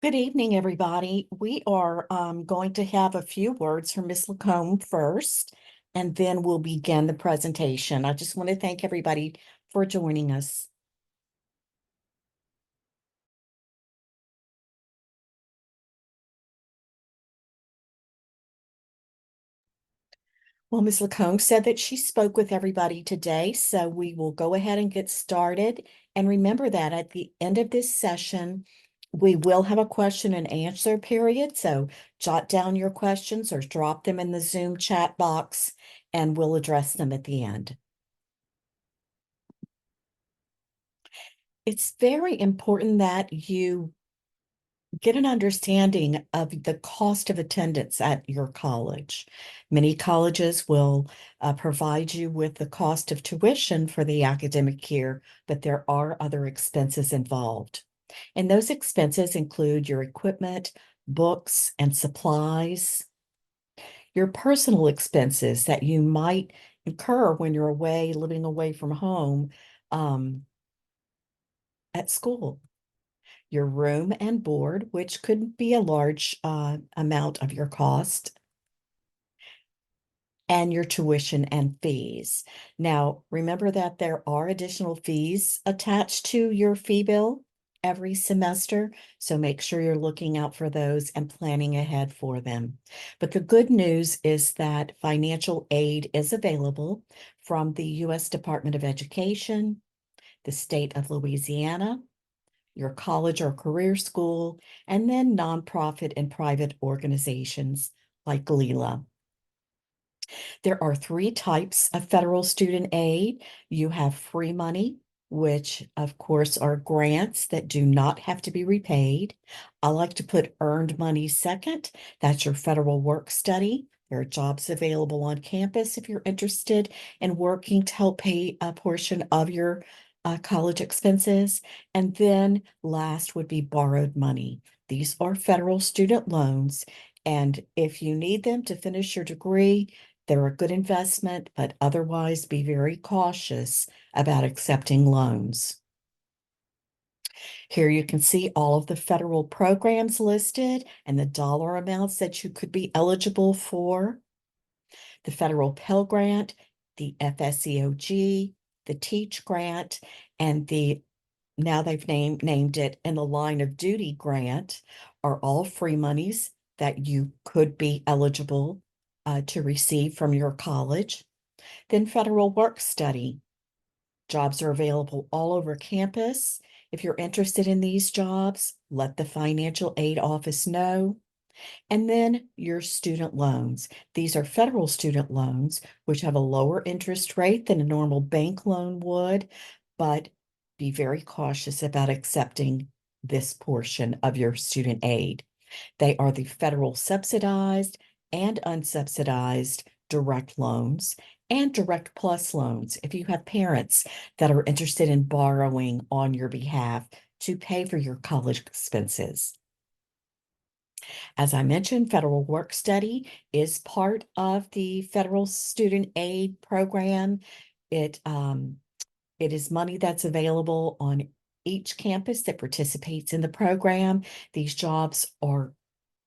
Good evening, everybody. We are going to have a few words from Ms. Lacombe first, and then we'll begin the presentation. I just want to thank everybody for joining us. Well, Ms. Lacombe said that she spoke with everybody today, so we will go ahead and get started. And remember that at the end of this session, we will have a question and answer period. So jot down your questions or drop them in the Zoom chat box, and we'll address them at the end. It's very important that you get an understanding of the cost of attendance at your college. Many colleges will provide you with the cost of tuition for the academic year, but there are other expenses involved. And those expenses include your equipment, books, and supplies, your personal expenses that you might incur when you're away, living away from home um, at school, your room and board, which could be a large amount of your cost, and your tuition and fees. Now, remember that there are additional fees attached to your fee bill every semester, so make sure you're looking out for those and planning ahead for them. But the good news is that financial aid is available from the U.S. Department of Education, the state of Louisiana, your college or career school, and then nonprofit and private organizations like Leela. There are three types of federal student aid. You have free money, which of course are grants that do not have to be repaid. I like to put earned money second. That's your federal work study. There are jobs available on campus if you're interested in working to help pay a portion of your college expenses. And then last would be borrowed money. These are federal student loans. And if you need them to finish your degree, they're a good investment, but otherwise be very cautious about accepting loans. Here you can see all of the federal programs listed and the dollar amounts that you could be eligible for. The federal Pell Grant, the FSEOG, the Teach Grant, and now they've named it in the Line of Duty Grant are all free monies that you could be eligible to receive from your college. Then federal work study. Jobs are available all over campus. If you're interested in these jobs, let the financial aid office know. And then your student loans. These are federal student loans, which have a lower interest rate than a normal bank loan would, but be very cautious about accepting this portion of your student aid. They are the federal subsidized and unsubsidized direct loans and direct plus loans if you have parents that are interested in borrowing on your behalf to pay for your college expenses. As I mentioned, federal work study is part of the federal student aid program. It, um, it is money that's available on each campus that participates in the program. These jobs are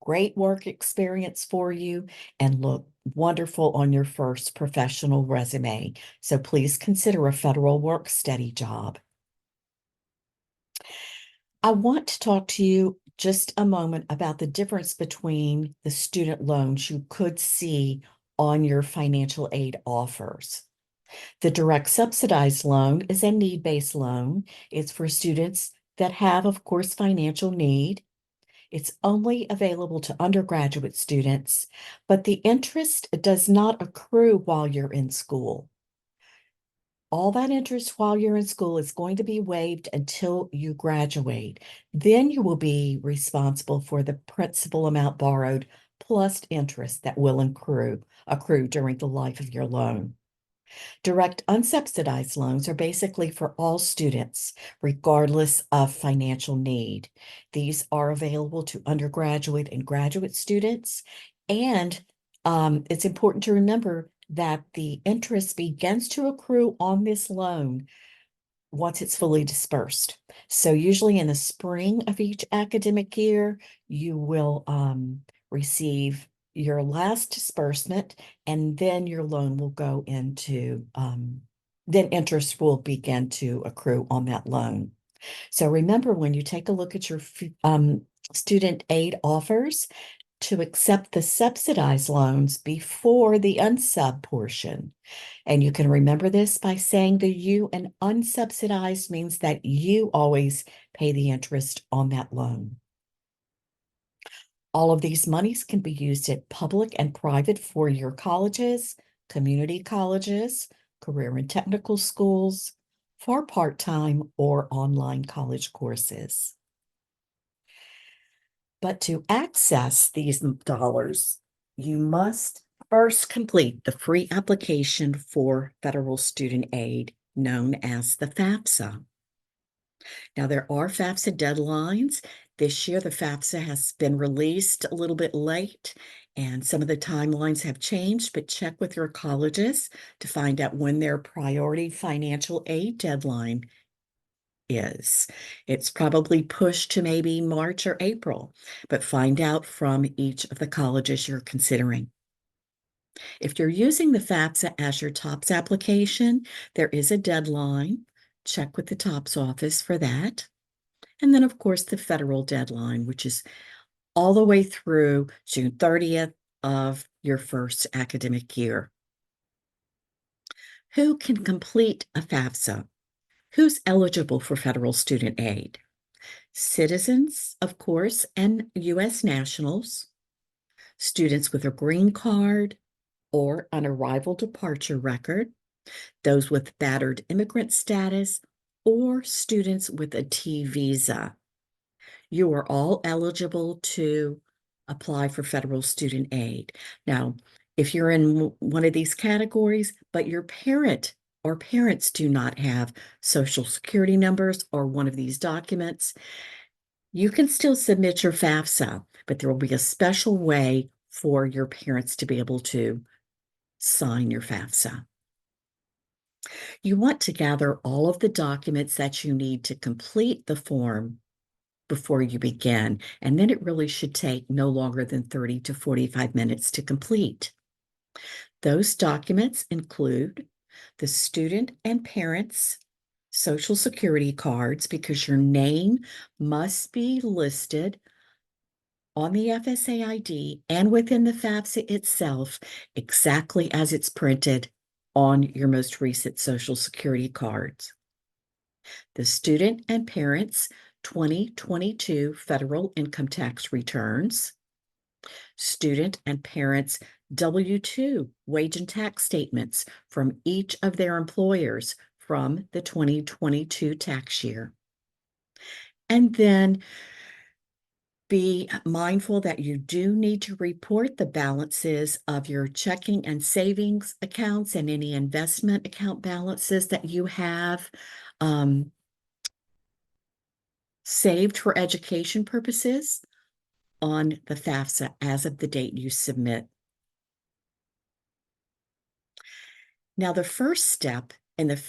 great work experience for you and look wonderful on your first professional resume. So please consider a federal work study job. I want to talk to you just a moment about the difference between the student loans you could see on your financial aid offers. The direct subsidized loan is a need-based loan. It's for students that have, of course, financial need. It's only available to undergraduate students, but the interest does not accrue while you're in school. All that interest while you're in school is going to be waived until you graduate. Then you will be responsible for the principal amount borrowed plus interest that will accrue during the life of your loan. Direct unsubsidized loans are basically for all students, regardless of financial need. These are available to undergraduate and graduate students. And it's important to remember that the interest begins to accrue on this loan once it's fully dispersed. So usually in the spring of each academic year, you will receive your last disbursement, and then your loan will go into, then interest will begin to accrue on that loan. So remember, when you take a look at your student aid offers, to accept the subsidized loans before the unsub portion. And you can remember this by saying the U and unsubsidized means that you always pay the interest on that loan. All of these monies can be used at public and private four-year colleges, community colleges, career and technical schools, for part-time or online college courses. But to access these dollars, you must first complete the free application for federal student aid, known as the FAFSA. Now, there are FAFSA deadlines. This year, the FAFSA has been released a little bit late, and some of the timelines have changed, but check with your colleges to find out when their priority financial aid deadline is. It's probably pushed to maybe March or April, but find out from each of the colleges you're considering. If you're using the FAFSA as your TOPS application, there is a deadline. Check with the TOPS office for that. And then, of course, the federal deadline, which is all the way through June 30th of your first academic year. Who can complete a FAFSA? Who's eligible for federal student aid? Citizens, of course, and U.S. nationals, students with a green card or an arrival departure record, those with battered immigrant status, or students with a T visa. You are all eligible to apply for federal student aid. Now, if you're in one of these categories, but your parent or parents do not have social security numbers or one of these documents, you can still submit your FAFSA, but there will be a special way for your parents to be able to sign your FAFSA. You want to gather all of the documents that you need to complete the form before you begin, and then it really should take no longer than 30 to 45 minutes to complete. Those documents include the student and parents' social security cards, because your name must be listed on the FSA ID and within the FAFSA itself exactly as it's printed on your most recent social security cards. The student and parents' 2022 federal income tax returns, student and parents' W-2 wage and tax statements from each of their employers from the 2022 tax year. And then be mindful that you do need to report the balances of your checking and savings accounts and any investment account balances that you have saved for education purposes on the FAFSA as of the date you submit. Now, the first step in the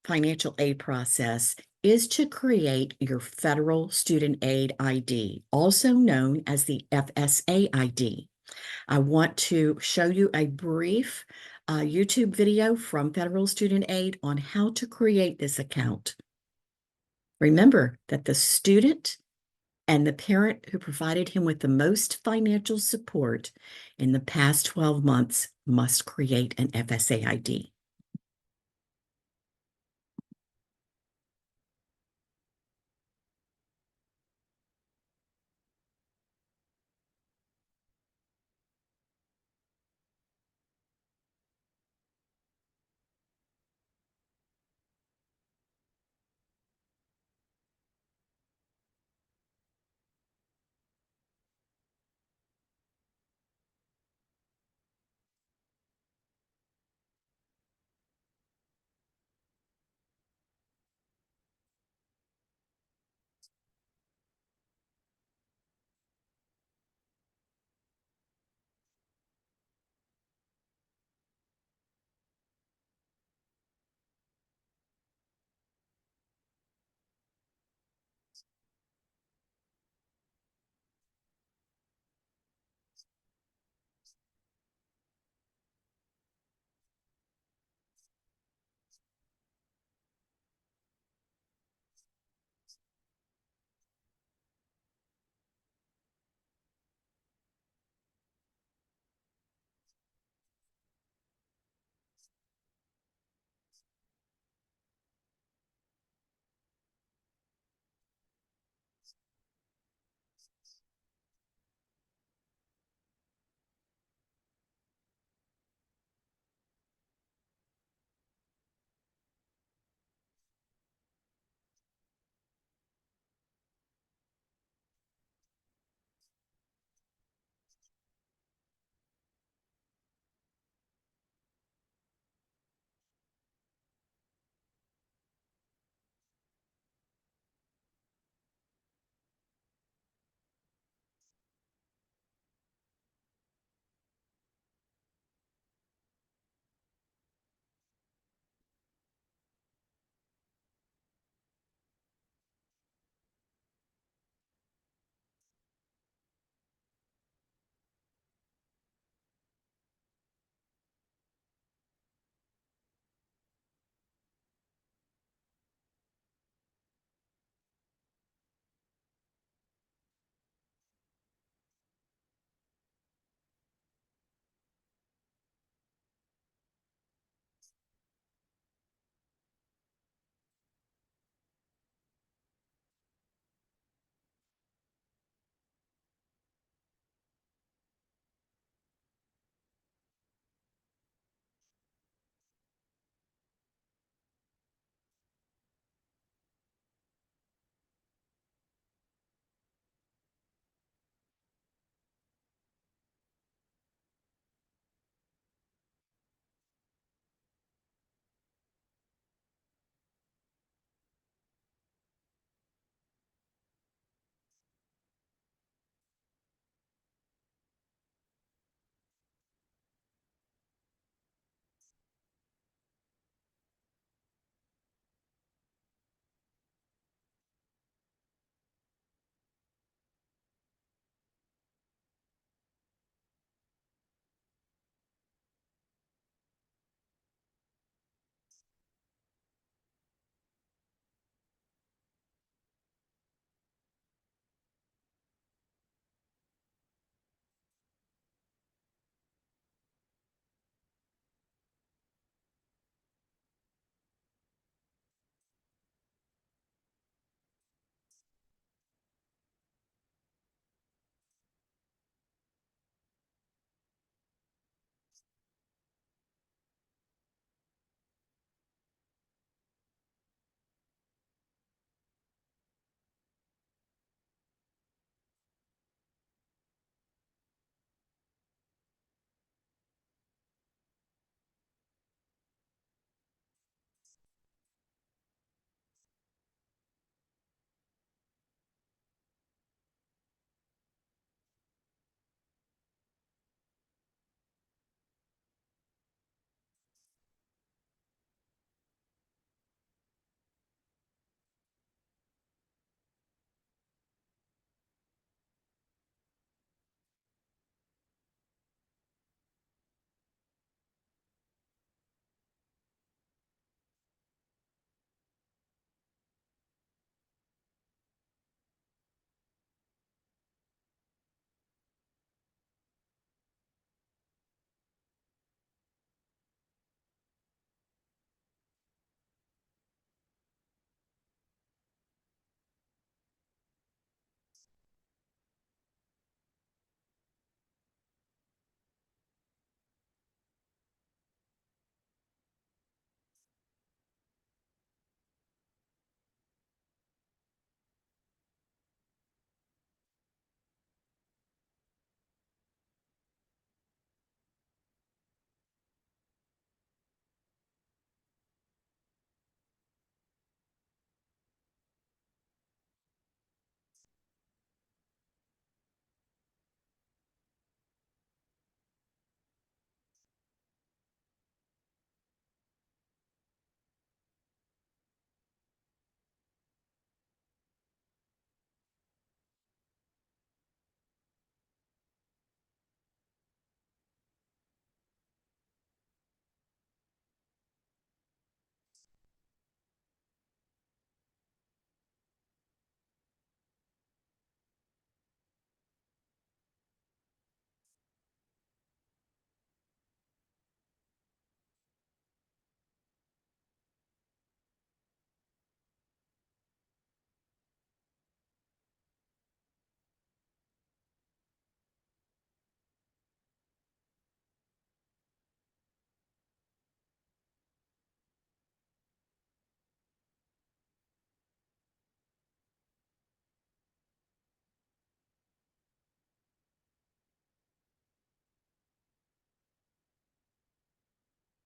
financial aid process is to create your Federal Student Aid ID, also known as the FSA ID. I want to show you a brief YouTube video from Federal Student Aid on how to create this account. Remember that the student and the parent who provided him with the most financial support in the past 12 months must create an FSA ID.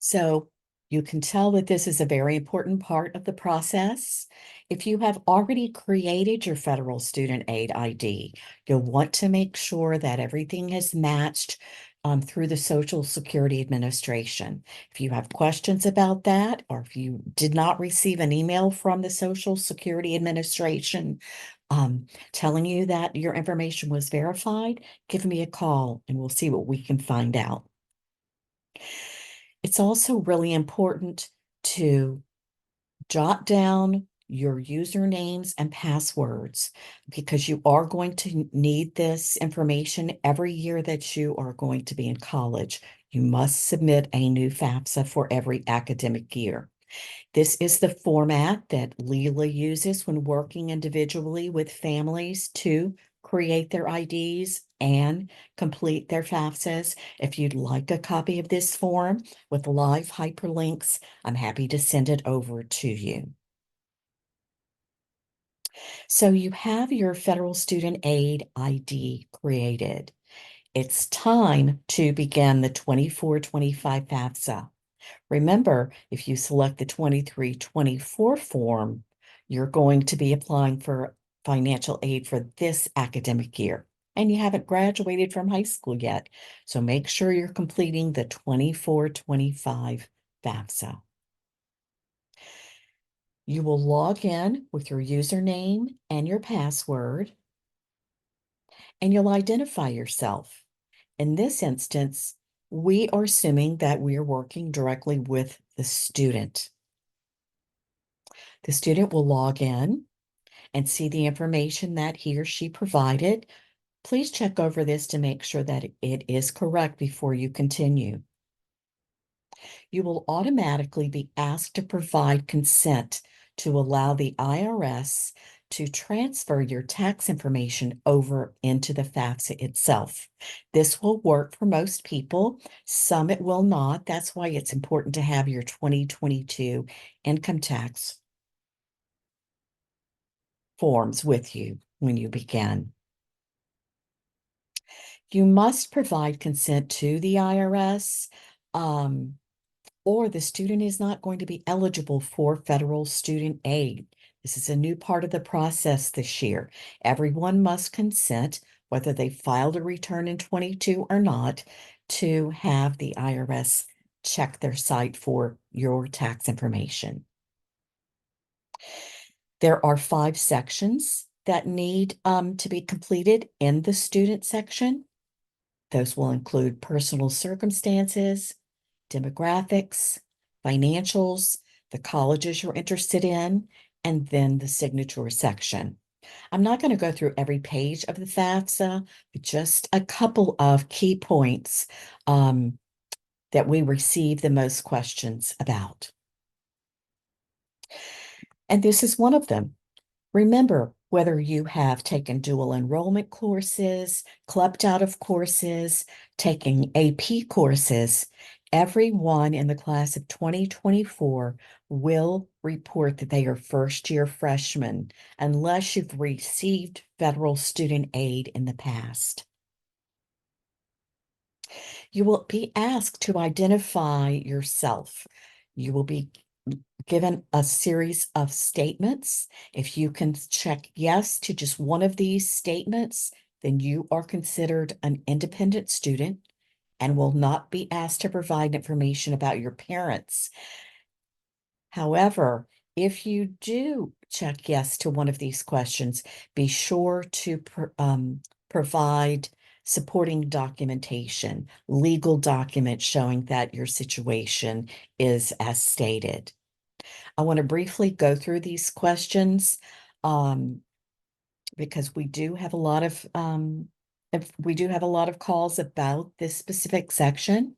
So you can tell that this is a very important part of the process. If you have already created your federal student aid ID, you'll want to make sure that everything is matched through the Social Security Administration. If you have questions about that, or if you did not receive an email from the Social Security Administration telling you that your information was verified, give me a call and we'll see what we can find out. It's also really important to jot down your usernames and passwords because you are going to need this information every year that you are going to be in college. You must submit a new FAFSA for every academic year. This is the format that Leela uses when working individually with families to create their IDs and complete their FAFSAs. If you'd like a copy of this form with live hyperlinks, I'm happy to send it over to you. So you have your federal student aid ID created. It's time to begin the 24-25 FAFSA. Remember, if you select the 23-24 form, you're going to be applying for financial aid for this academic year, and you haven't graduated from high school yet. So make sure you're completing the 24-25 FAFSA. You will log in with your username and your password, and you'll identify yourself. In this instance, we are assuming that we are working directly with the student. The student will log in and see the information that he or she provided. Please check over this to make sure that it is correct before you continue. You will automatically be asked to provide consent to allow the IRS to transfer your tax information over into the FAFSA itself. This will work for most people. Some it will not. That's why it's important to have your 2022 income tax forms with you when you begin. You must provide consent to the IRS, or the student is not going to be eligible for federal student aid. This is a new part of the process this year. Everyone must consent, whether they filed a return in 22 or not, to have the IRS check their site for your tax information. There are 5 sections that need to be completed in the student section. Those will include personal circumstances, demographics, financials, the colleges you're interested in, and then the signature section. I'm not going to go through every page of the FAFSA, but just a couple of key points that we receive the most questions about. And this is one of them. Remember, whether you have taken dual enrollment courses, clubbed out of courses, taking AP courses, everyone in the class of 2024 will report that they are first-year freshmen unless you've received federal student aid in the past. You will be asked to identify yourself. You will be given a series of statements. If you can check yes to just one of these statements, then you are considered an independent student and will not be asked to provide information about your parents. However, if you do check yes to one of these questions, be sure to provide supporting documentation, legal documents showing that your situation is as stated. I want to briefly go through these questions because we do have a lot of calls about this specific section.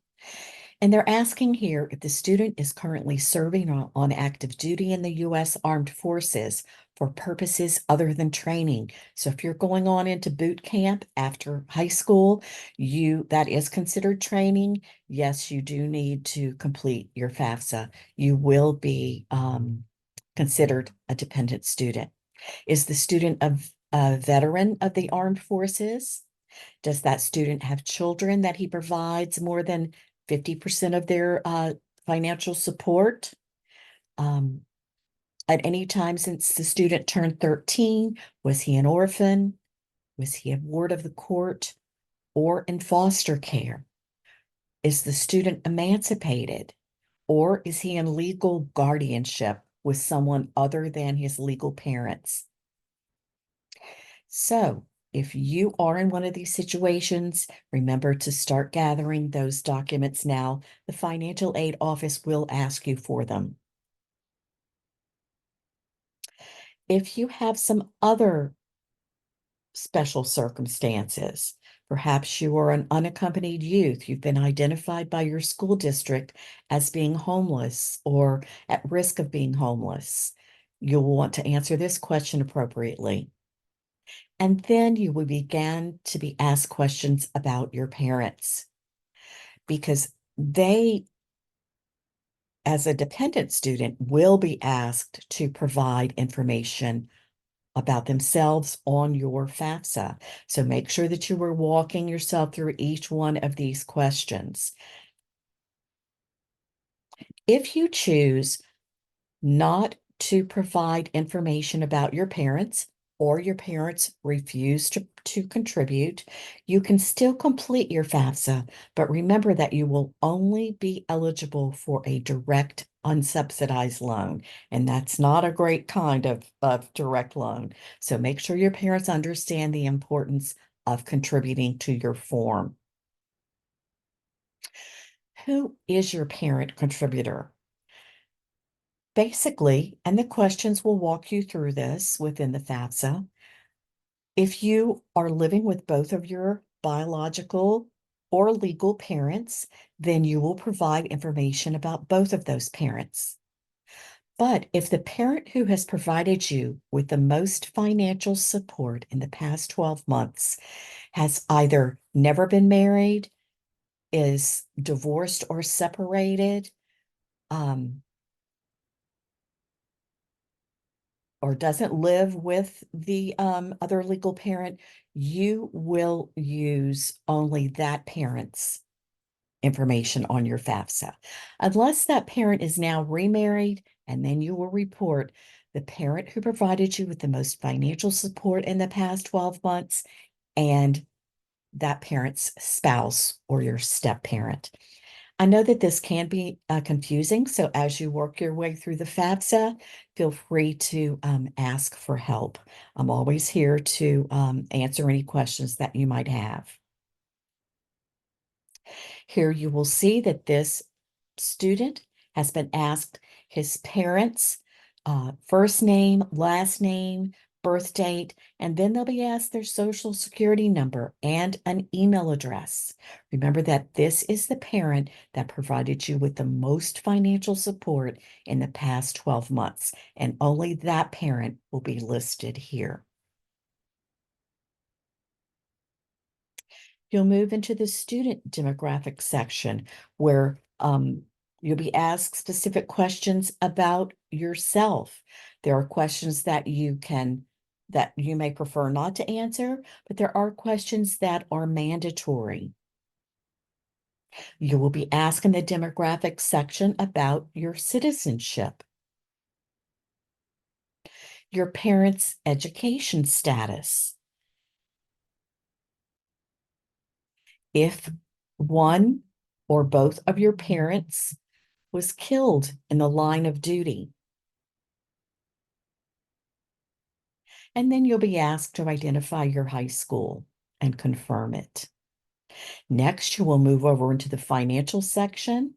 And they're asking here if the student is currently serving on active duty in the U.S. Armed Forces for purposes other than training. So if you're going on into boot camp after high school, that is considered training. Yes, you do need to complete your FAFSA. You will be considered a dependent student. Is the student a veteran of the armed forces? Does that student have children that he provides more than 50% of their financial support. At any time since the student turned 13, was he an orphan? Was he a ward of the court or in foster care? Is the student emancipated, or is he in legal guardianship with someone other than his legal parents? So, if you are in one of these situations, remember to start gathering those documents now. The financial aid office will ask you for them. If you have some other special circumstances, perhaps you are an unaccompanied youth, you've been identified by your school district as being homeless or at risk of being homeless, you'll want to answer this question appropriately. And then you will begin to be asked questions about your parents because they, as a dependent student, will be asked to provide information about themselves on your FAFSA. So make sure that you are walking yourself through each one of these questions. If you choose not to provide information about your parents, or your parents refuse to contribute, you can still complete your FAFSA, but remember that you will only be eligible for a direct unsubsidized loan, and that's not a great kind of direct loan. So make sure your parents understand the importance of contributing to your form. Who is your parent contributor? Basically, and the questions will walk you through this within the FAFSA. If you are living with both of your biological or legal parents, then you will provide information about both of those parents. But if the parent who has provided you with the most financial support in the past 12 months has either never been married, is divorced or separated, or doesn't live with the other legal parent, you will use only that parent's information on your FAFSA. Unless that parent is now remarried, and then you will report the parent who provided you with the most financial support in the past 12 months and that parent's spouse or your step parent. I know that this can be confusing, so as you work your way through the FAFSA, feel free to ask for help. I'm always here to answer any questions that you might have. Here you will see that this student has been asked his parents' first name, last name, birth date, and then they'll be asked their social security number and an email address. Remember that this is the parent that provided you with the most financial support in the past 12 months, and only that parent will be listed here. You'll move into the student demographic section where you'll be asked specific questions about yourself. There are questions that you may prefer not to answer, but there are questions that are mandatory. You will be asked in the demographic section about your citizenship, your parents' education status, if one or both of your parents was killed in the line of duty. And then you'll be asked to identify your high school and confirm it. Next, you will move over into the financial section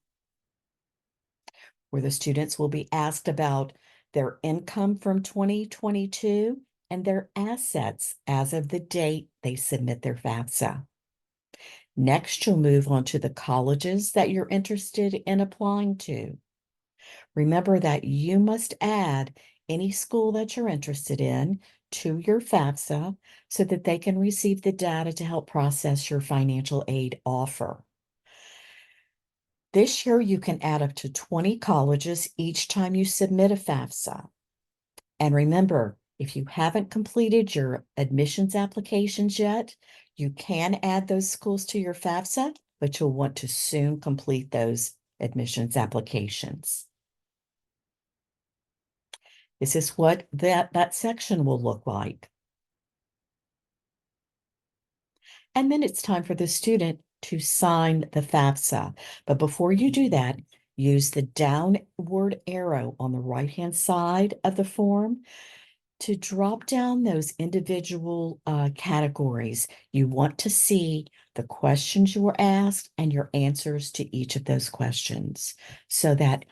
where the students will be asked about their income from 2022 and their assets as of the date they submit their FAFSA. Next, you'll move on to the colleges that you're interested in applying to. Remember that you must add any school that you're interested in to your FAFSA so that they can receive the data to help process your financial aid offer. This year, you can add up to 20 colleges each time you submit a FAFSA. And remember, if you haven't completed your admissions applications yet, you can add those schools to your FAFSA, but you'll want to soon complete those admissions applications. This is what that section will look like. And then it's time for the student to sign the FAFSA. But before you do that, use the downward arrow on the right-hand side of the form to drop down those individual categories. You want to see the questions you were asked and your answers to each of those questions so that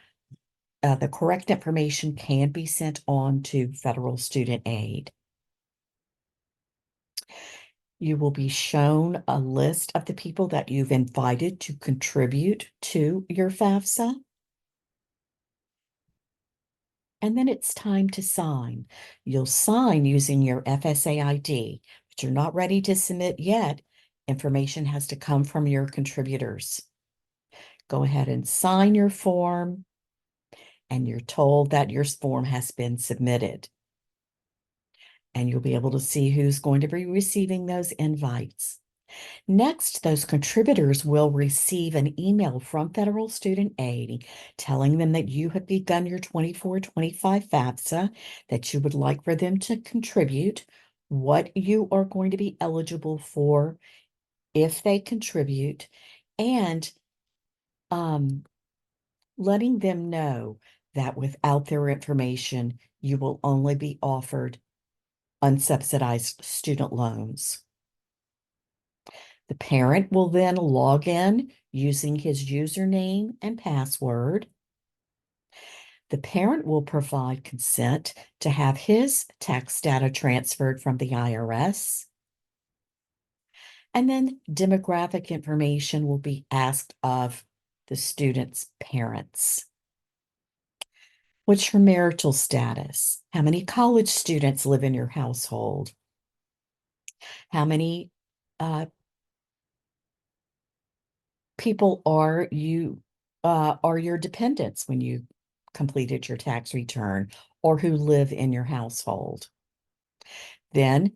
the correct information can be sent on to federal student aid. You will be shown a list of the people that you've invited to contribute to your FAFSA. And then it's time to sign. You'll sign using your FSA ID, but you're not ready to submit yet. Information has to come from your contributors. Go ahead and sign your form, and you're told that your form has been submitted. And you'll be able to see who's going to be receiving those invites. Next, those contributors will receive an email from Federal Student Aid telling them that you have begun your 24-25 FAFSA, that you would like for them to contribute, what you are going to be eligible for if they contribute, and letting them know that without their information, you will only be offered unsubsidized student loans. The parent will then log in using his username and password. The parent will provide consent to have his tax data transferred from the IRS. And then demographic information will be asked of the student's parents. What's your marital status? How many college students live in your household? How many people are your dependents when you completed your tax return or who live in your household? Then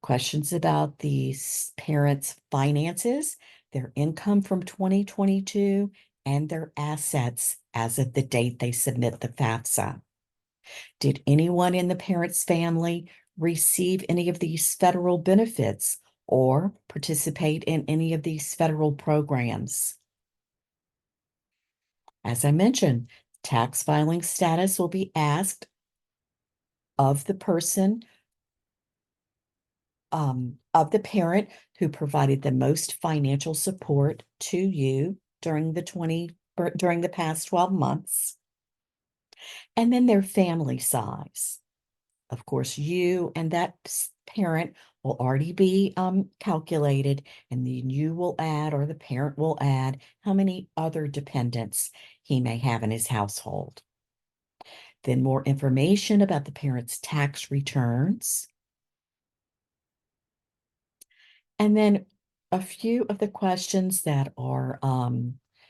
questions about the parents' finances, their income from 2022, and their assets as of the date they submit the FAFSA. Did anyone in the parent's family receive any of these federal benefits or participate in any of these federal programs? As I mentioned, tax filing status will be asked of the person, of the parent who provided the most financial support to you during the past 12 months, and then their family size. Of course, you and that parent will already be calculated, and then you will add, or the parent will add, how many other dependents he may have in his household. Then more information about the parent's tax returns. And then a few of the questions that are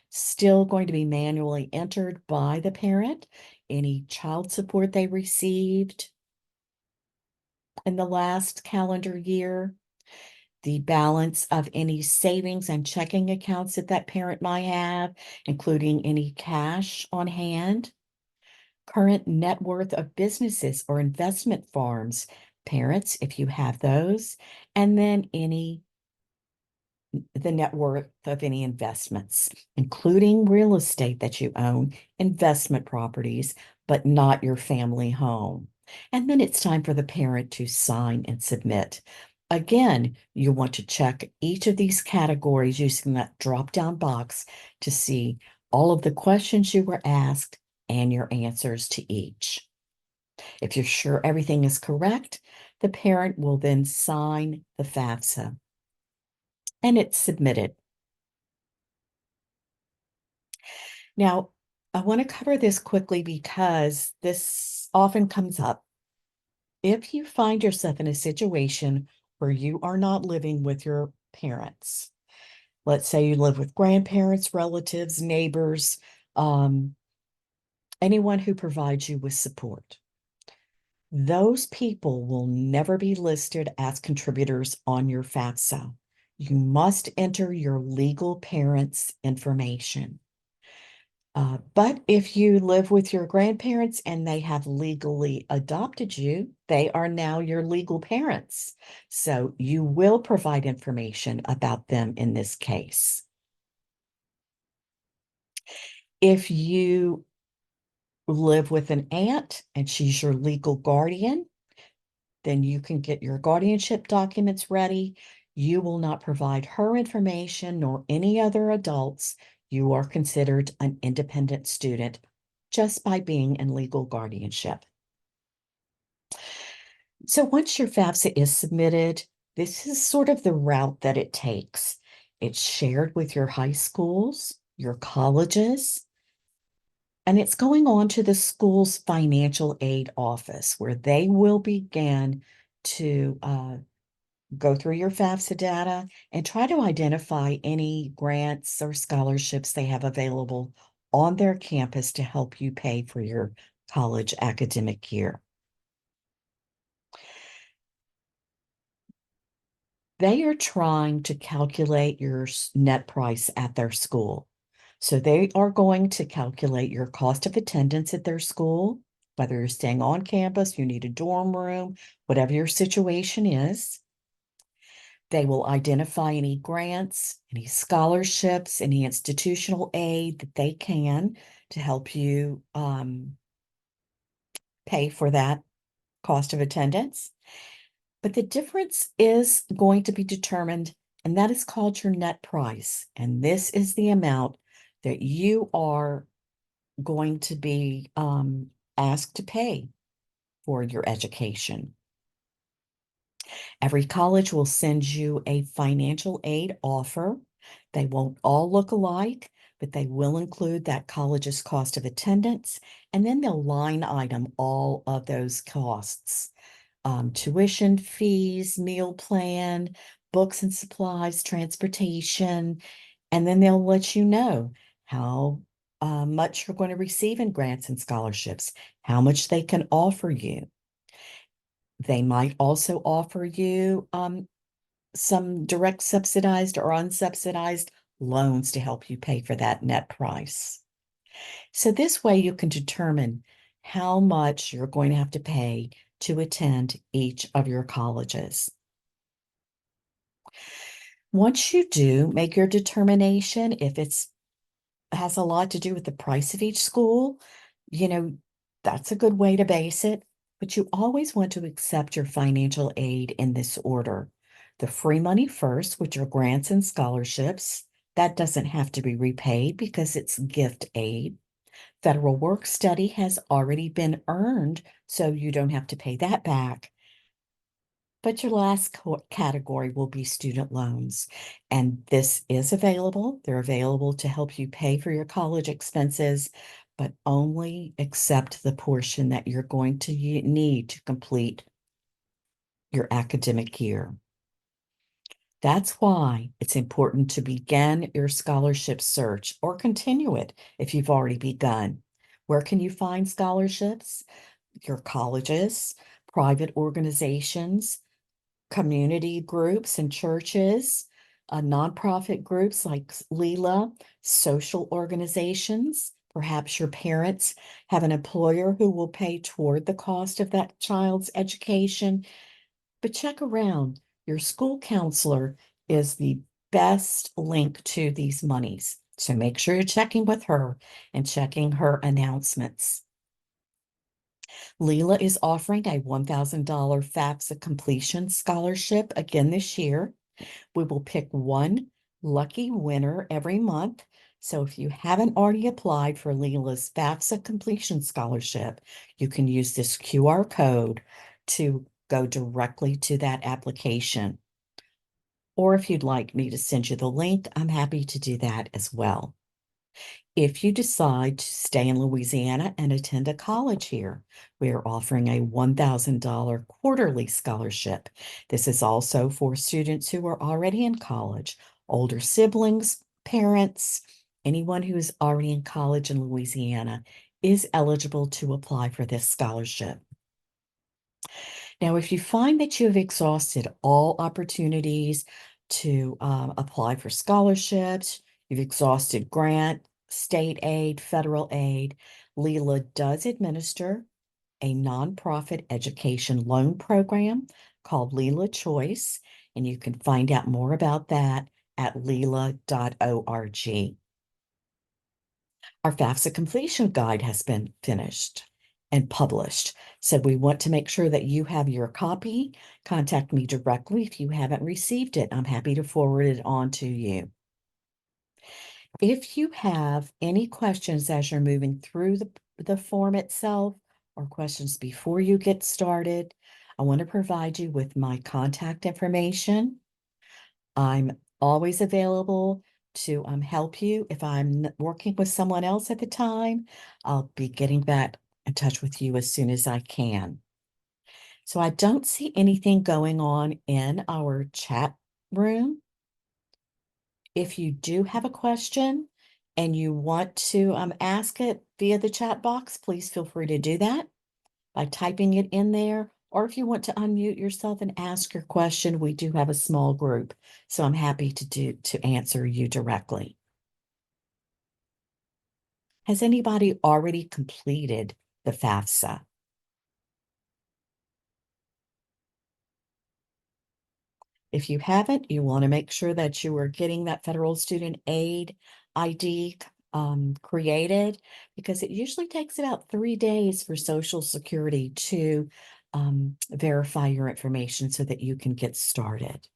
still going to be manually entered by the parent, any child support they received in the last calendar year, the balance of any savings and checking accounts that that parent might have, including any cash on hand, current net worth of businesses or investment firms, parents, if you have those, and then the net worth of any investments, including real estate that you own, investment properties, but not your family home. And then it's time for the parent to sign and submit. Again, you want to check each of these categories using that drop-down box to see all of the questions you were asked and your answers to each. If you're sure everything is correct, the parent will then sign the FAFSA and it's submitted. Now, I want to cover this quickly because this often comes up. If you find yourself in a situation where you are not living with your parents, let's say you live with grandparents, relatives, neighbors, anyone who provides you with support, those people will never be listed as contributors on your FAFSA. You must enter your legal parents' information. But if you live with your grandparents and they have legally adopted you, they are now your legal parents. So you will provide information about them in this case. If you live with an aunt and she's your legal guardian, then you can get your guardianship documents ready. You will not provide her information nor any other adults. You are considered an independent student just by being in legal guardianship. So once your FAFSA is submitted, this is sort of the route that it takes. It's shared with your high schools, your colleges, and it's going on to the school's financial aid office where they will begin to go through your FAFSA data and try to identify any grants or scholarships they have available on their campus to help you pay for your college academic year. They are trying to calculate your net price at their school. So they are going to calculate your cost of attendance at their school, whether you're staying on campus, you need a dorm room, whatever your situation is. They will identify any grants, any scholarships, any institutional aid that they can to help you pay for that cost of attendance. But the difference is going to be determined, and that is called your net price. And this is the amount that you are going to be asked to pay for your education. Every college will send you a financial aid offer. They won't all look alike, but they will include that college's cost of attendance, and then they'll line item all of those costs. Tuition fees, meal plan, books and supplies, transportation, and then they'll let you know how much you're going to receive in grants and scholarships, how much they can offer you. They might also offer you some direct subsidized or unsubsidized loans to help you pay for that net price. So this way you can determine how much you're going to have to pay to attend each of your colleges. Once you do make your determination, if it's has a lot to do with the price of each school, you know, that's a good way to base it. But you always want to accept your financial aid in this order. The free money first, which are grants and scholarships. That doesn't have to be repaid because it's gift aid. Federal work study has already been earned, so you don't have to pay that back. But your last category will be student loans. And this is available. They're available to help you pay for your college expenses, but only accept the portion that you're going to need to complete your academic year. That's why it's important to begin your scholarship search or continue it if you've already begun. Where can you find scholarships? Your colleges, private organizations, community groups and churches, nonprofit groups like Leela, social organizations. Perhaps your parents have an employer who will pay toward the cost of that child's education. But check around. Your school counselor is the best link to these monies. So make sure you're checking with her and checking her announcements. Leela is offering a $1,000 FAFSA completion scholarship again this year. We will pick one lucky winner every month. So if you haven't already applied for Leela's FAFSA completion scholarship, you can use this QR code to go directly to that application. Or if you'd like me to send you the link, I'm happy to do that as well. If you decide to stay in Louisiana and attend a college here, we are offering a $1,000 quarterly scholarship. This is also for students who are already in college, older siblings, parents, anyone who is already in college in Louisiana is eligible to apply for this scholarship. Now, if you find that you have exhausted all opportunities to apply for scholarships, you've exhausted grant state aid, federal aid. Leela does administer a nonprofit education loan program called Leela Choice, and you can find out more about that at leela.org. Our FAFSA completion guide has been finished and published, so we want to make sure that you have your copy. Contact me directly if you haven't received it. I'm happy to forward it on to you. If you have any questions as you're moving through the form itself or questions before you get started, I want to provide you with my contact information. I'm always available to help you. If I'm working with someone else at the time, I'll be getting back in touch with you as soon as I can. So I don't see anything going on in our chat room. If you do have a question and you want to ask it via the chat box, please feel free to do that by typing it in there. Or if you want to unmute yourself and ask your question, we do have a small group, so I'm happy to answer you directly. Has anybody already completed the FAFSA? If you haven't, you want to make sure that you are getting that federal student aid ID created, because it usually takes about 3 days for Social Security to verify your information so that you can get started.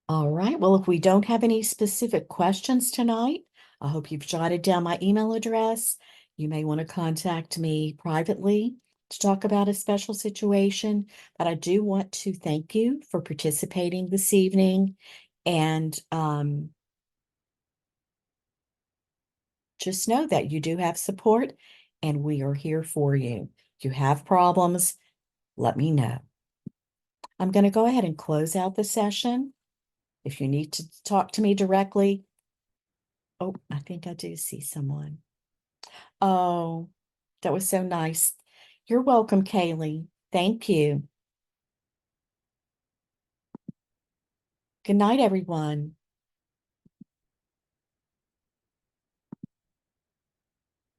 All right. Well, if we don't have any specific questions tonight, I hope you've jotted down my email address. You may want to contact me privately to talk about a special situation, but I do want to thank you for participating this evening, and just know that you do have support and we are here for you. If you have problems, let me know. I'm going to go ahead and close out the session. If you need to talk to me directly, oh, I think I do see someone. Oh, that was so nice. You're welcome, Kaylee. Thank you. Good night, everyone.